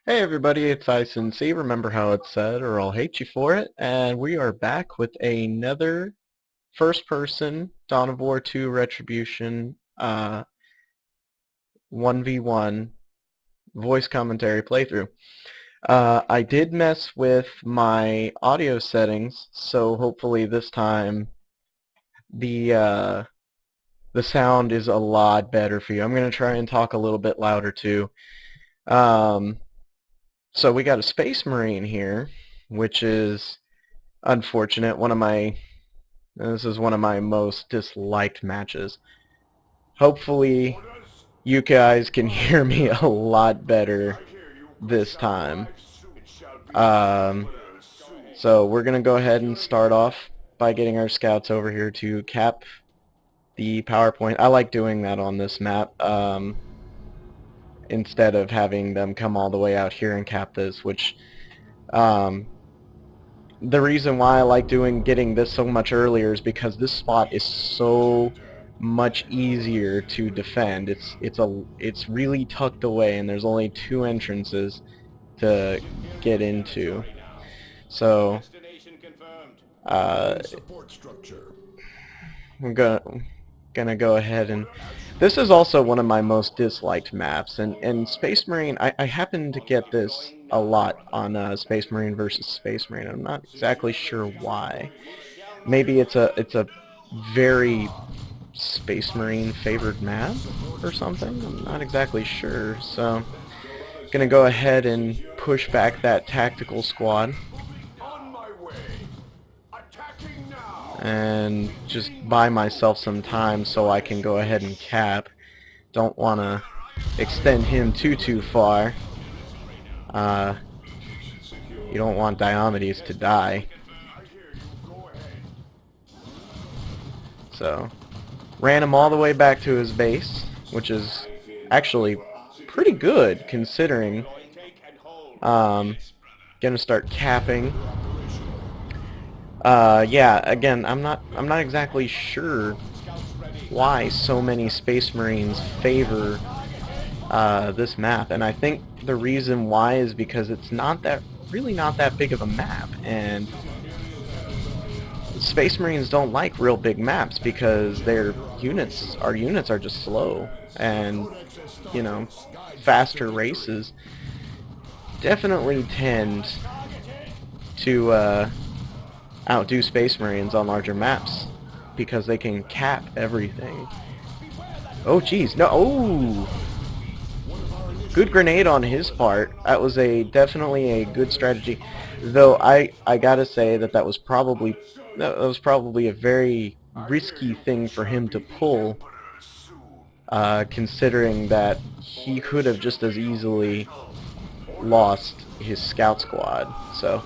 Hey everybody, it's ICE. Remember how it's said, or I'll hate you for it. And we are back with another first-person Dawn of War 2 Retribution 1v1 voice commentary playthrough. I did mess with my audio settings, so hopefully this time the uh, the sound is a lot better for you. I'm going to try and talk a little bit louder too. Um, so we got a Space Marine here, which is unfortunate. This is one of my most disliked matches. Hopefully you guys can hear me a lot better this time. Um, so we're going to go ahead and start off by getting our scouts over here to cap the PowerPoint. I like doing that on this map instead of having them come all the way out here and cap this, which um, the reason why I like getting this so much earlier is because this spot is so much easier to defend. It's really tucked away, and there's only two entrances to get into. So uh, I'm gonna go ahead and this is also one of my most disliked maps, and Space Marine, I happen to get this a lot on Space Marine versus Space Marine. I'm not exactly sure why. Maybe it's a very Space Marine favored map or something. I'm not exactly sure. So gonna go ahead and push back that tactical squad and just buy myself some time so I can go ahead and cap. Don't want to extend him too far. Uh, you don't want Diomedes to die. So ran him all the way back to his base, which is actually pretty good considering. Gonna start capping. Yeah, again, I'm not exactly sure why so many Space Marines favor this map, and I think the reason why is because it's really not that big of a map, and Space Marines don't like real big maps because our units are just slow, and you know, faster races definitely tend to outdo Space Marines on larger maps because they can cap everything. Oh jeez, no, oh! Good grenade on his part. That was definitely a good strategy. Though I gotta say that was probably a very risky thing for him to pull, considering that he could have just as easily lost his scout squad. So,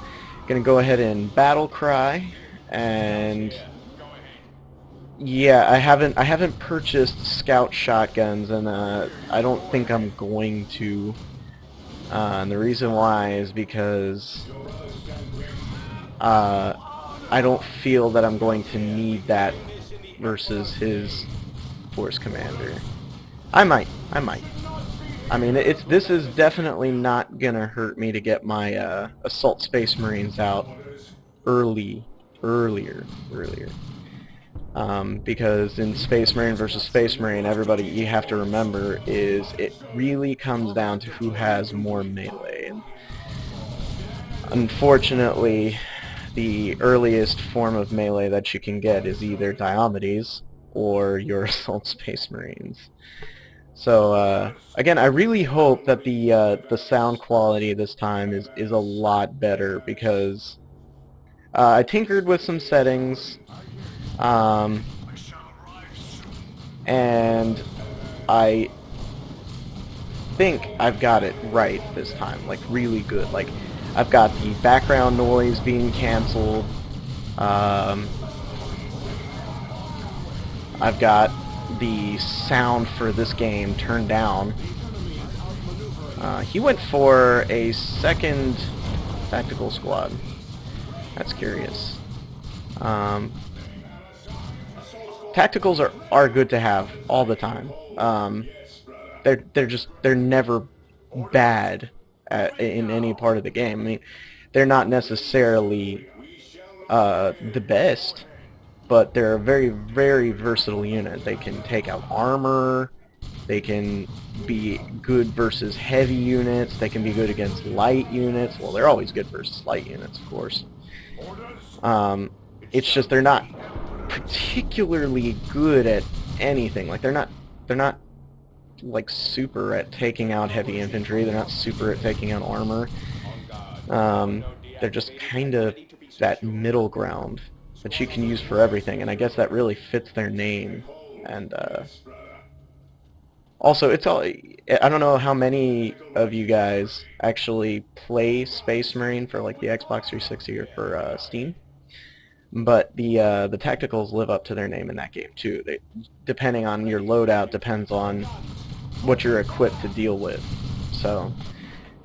gonna go ahead and battle cry, and yeah, I haven't purchased scout shotguns, and I don't think I'm going to. And the reason why is because uh, I don't feel that I'm going to need that versus his force commander. I might. I mean, this is definitely not gonna hurt me to get my assault space marines out earlier. Because in Space Marine versus Space Marine, everybody you have to remember is it really comes down to who has more melee. And unfortunately, the earliest form of melee that you can get is either Diomedes or your Assault Space Marines. So again, I really hope that the sound quality this time is a lot better because I tinkered with some settings, um, and I think I've got it right this time, like really good. Like I've got the background noise being canceled. Um, I've got the sound for this game turned down. He went for a second tactical squad. That's curious. Um, Tacticals are good to have all the time. They're never bad in any part of the game. I mean, they're not necessarily the best, but they're a very, very versatile unit. They can take out armor, they can be good versus heavy units, they can be good against light units. Well, they're always good versus light units, of course. It's just they're not particularly good at anything. Like they're not like super at taking out heavy infantry. They're not super at taking out armor. They're just kind of that middle ground that you can use for everything, and I guess that really fits their name. And also, it's all. I don't know how many of you guys actually play Space Marine for like the Xbox 360 or for Steam, but the tacticals live up to their name in that game too. They, depending on your loadout, depends on what you're equipped to deal with. So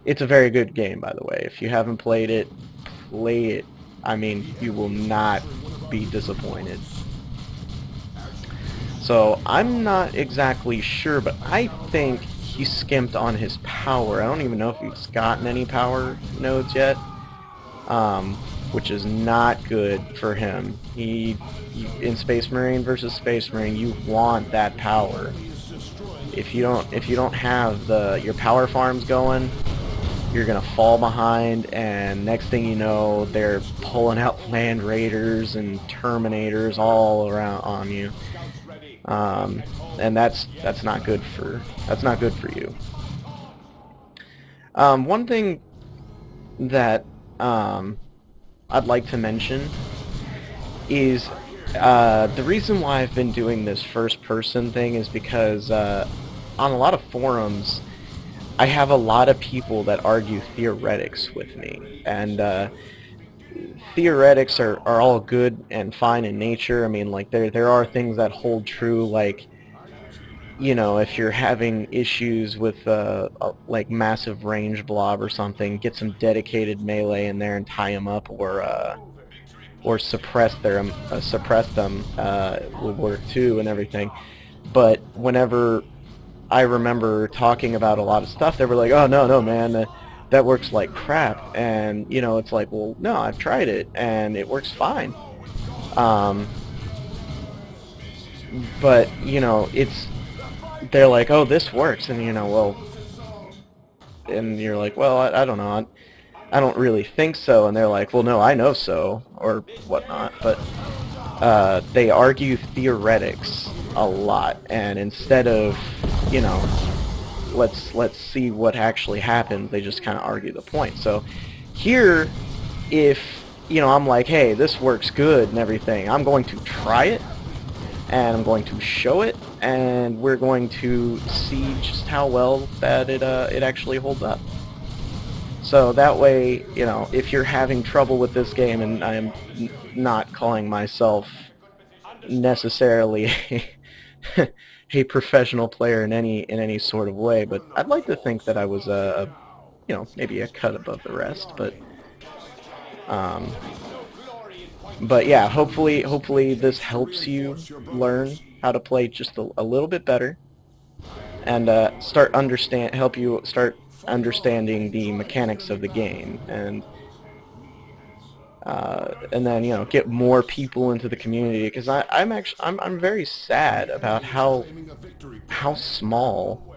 it's a very good game, by the way. If you haven't played it, play it. I mean, you will not be disappointed. So I'm not exactly sure, but I think he skimped on his power. I don't even know if he's gotten any power nodes yet, which is not good for him. In Space Marine versus Space Marine, you want that power. If you don't have your power farms going, you're gonna fall behind, and next thing you know, they're pulling out Land Raiders and Terminators all around on you, and that's not good for you. One thing that I'd like to mention is the reason why I've been doing this first-person thing is because on a lot of forums, I have a lot of people that argue theoretics with me, and theoretics are all good and fine in nature. I mean, like there are things that hold true, like, you know, if you're having issues with like massive range blob or something, get some dedicated melee in there and tie them up, or suppress them will work too and everything. But whenever I remember talking about a lot of stuff, they were like, "Oh no, no, man, that works like crap." And you know, it's like, well, no, I've tried it and it works fine. Um, but you know, they're like, "Oh, this works," and you know, well, and you're like, "Well, I don't know, I don't really think so," and they're like, "Well, no, I know so," or whatnot. But they argue theoretics a lot, and instead of, you know, let's see what actually happens, they just kind of argue the point. So here, if, you know, I'm like, hey, this works good and everything, I'm going to try it, and I'm going to show it, and we're going to see just how well that it actually holds up. So that way, you know, if you're having trouble with this game, and I'm not calling myself necessarily a professional player in any sort of way, but I'd like to think that I was you know, maybe a cut above the rest. Um, but yeah, hopefully this helps you learn how to play just a little bit better, and help you start understanding the mechanics of the game, and then, you know, get more people into the community, because I'm very sad about how small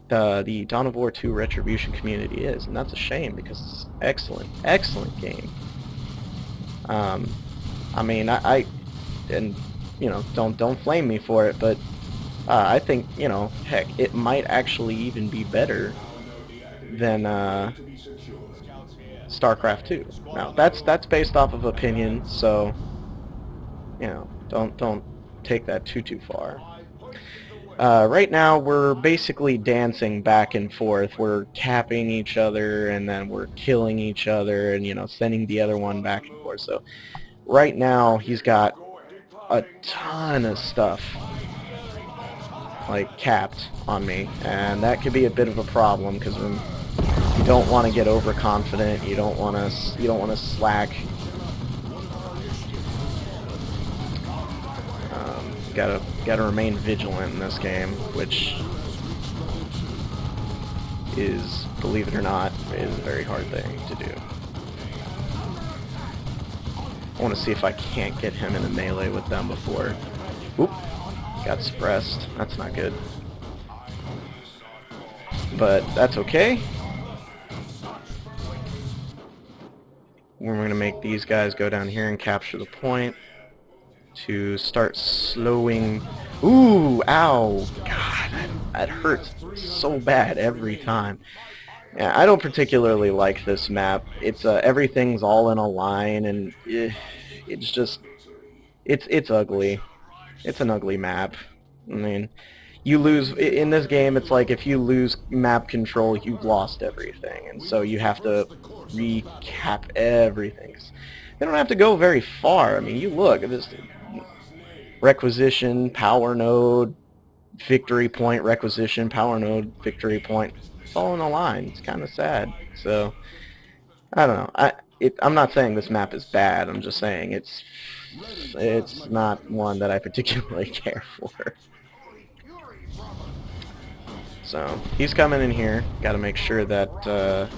the Dawn of War 2 Retribution community is, and that's a shame because it's excellent game. I mean, and you know, don't flame me for it, but I think, you know, heck, it might actually even be better than StarCraft 2. Now that's based off of opinion, so you know, don't take that too far. Right now, we're basically dancing back and forth. We're capping each other, and then we're killing each other, and, you know, sending the other one back and forth. So right now, he's got a ton of stuff, like, capped on me, and that could be a bit of a problem, because when you don't want to get overconfident, you don't want to slack. Gotta remain vigilant in this game, which is, believe it or not, is a very hard thing to do. I want to see if I can't get him in a melee with them before. Oop, got suppressed. That's not good. But that's okay. We're going to make these guys go down here and capture the point to start slowing. Ooh, ow, God, that hurts so bad every time. Yeah, I don't particularly like this map. It's everything's all in a line, and it's just it's ugly. It's an ugly map. I mean, you lose in this game. It's like if you lose map control, you've lost everything, and so you have to recap everything. They don't have to go very far. I mean, you look at this requisition, power node, victory point, requisition, power node, victory point. It's all in a line. It's kind of sad. So I don't know. I'm not saying this map is bad. I'm just saying it's not one that I particularly care for. So he's coming in here. Got to make sure that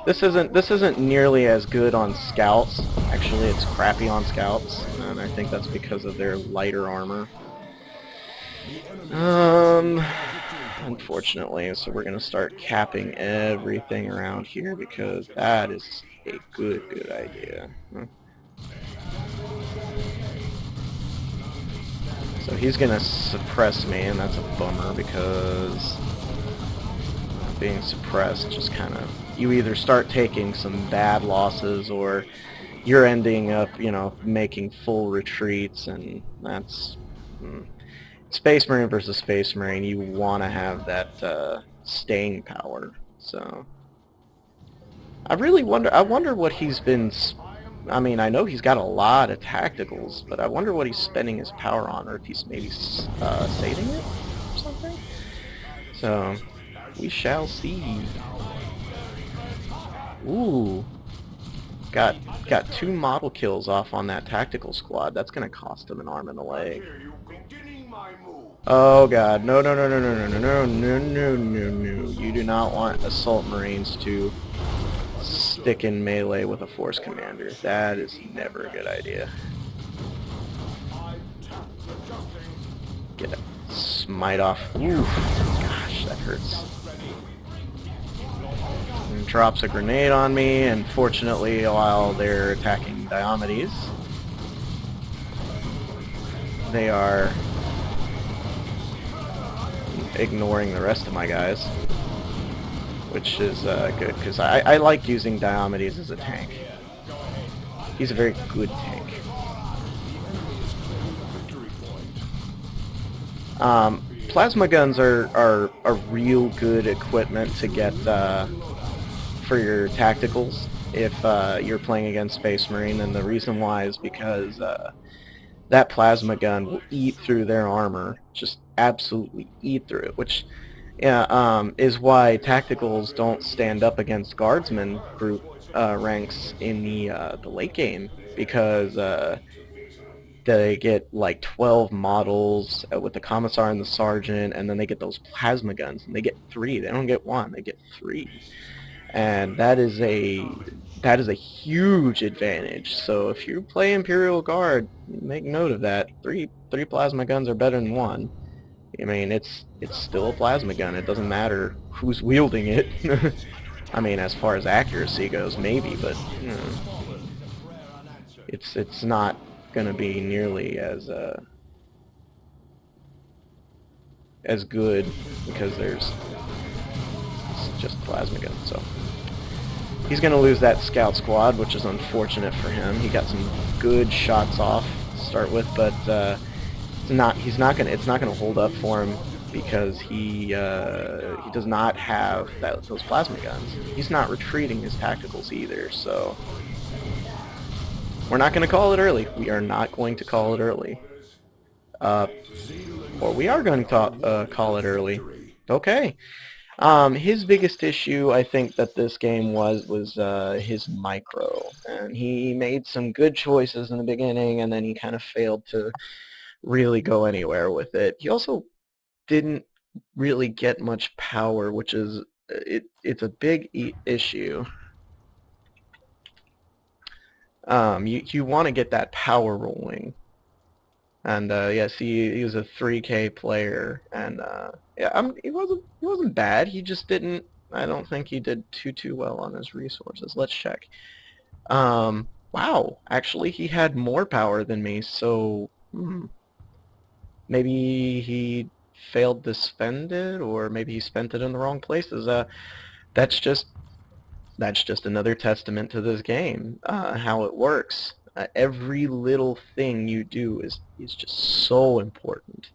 this isn't nearly as good on scouts. Actually, it's crappy on scouts, and I think that's because of their lighter armor. Unfortunately, so we're gonna start capping everything around here because that is a good idea. So he's gonna suppress me, and that's a bummer because being suppressed just kind of, you either start taking some bad losses or you're ending up, making full retreats, and that's Space Marine versus Space Marine. You want to have that staying power. So I wonder what he's been. I mean, I know he's got a lot of tacticals, but I wonder what he's spending his power on, or if he's maybe saving it or something. So we shall see. Ooh, got 2 model kills off on that tactical squad. That's gonna cost him an arm and a leg. Oh god, no no no no no no no no no no no no. You do not want assault marines to stick in melee with a force commander. That is never a good idea. Get a smite off. Ooh, gosh, that hurts. And drops a grenade on me, and fortunately, while they're attacking Diomedes, they are ignoring the rest of my guys, which is good, because I like using Diomedes as a tank. He's a very good tank. Plasma guns are a real good equipment to get for your tacticals if you're playing against Space Marine, and the reason why is because that plasma gun will eat through their armor, just absolutely eat through it, which is why tacticals don't stand up against guardsmen group ranks in the late game, because they get like 12 models with the commissar and the sergeant, and then they get those plasma guns, and they get 3. They don't get 1, they get 3. And that is a huge advantage. So if you play Imperial Guard, make note of that. Three plasma guns are better than 1. I mean, it's still a plasma gun. It doesn't matter who's wielding it. I mean, as far as accuracy goes, maybe, but it's not gonna be nearly as good because it's just plasma gun. So he's gonna lose that scout squad, which is unfortunate for him. He got some good shots off to start with, but it's not gonna hold up for him because he does not have those plasma guns. He's not retreating his tacticals either, so we're not going to call it early. We are not going to call it early. Or we are going to call it early. Okay. His biggest issue, I think, that this game was his micro, and he made some good choices in the beginning, and then he kind of failed to really go anywhere with it. He also didn't really get much power, which is it's a big issue. You want to get that power rolling. And yes, he was a 3K player, and yeah, he wasn't bad. He just didn't. I don't think he did too well on his resources. Let's check. Wow, actually, he had more power than me. So maybe he failed to spend it, or maybe he spent it in the wrong places. That's just that's just another testament to this game, how it works. Every little thing you do is just so important.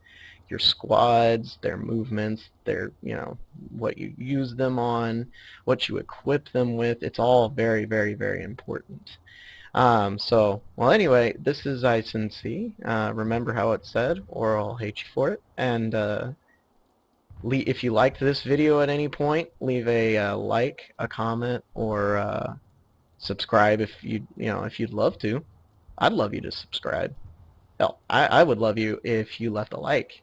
Your squads, their movements, their, what you use them on, what you equip them with, it's all very, very, very important. Well, anyway, this is ISNC. Remember how it's said, or I'll hate you for it. And if you liked this video at any point, leave a like, a comment, or subscribe if you'd love to. I'd love you to subscribe. Hell, I would love you if you left a like.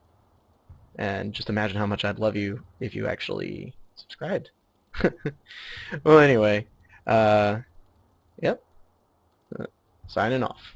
And just imagine how much I'd love you if you actually subscribed. Well, anyway, yep, signing off.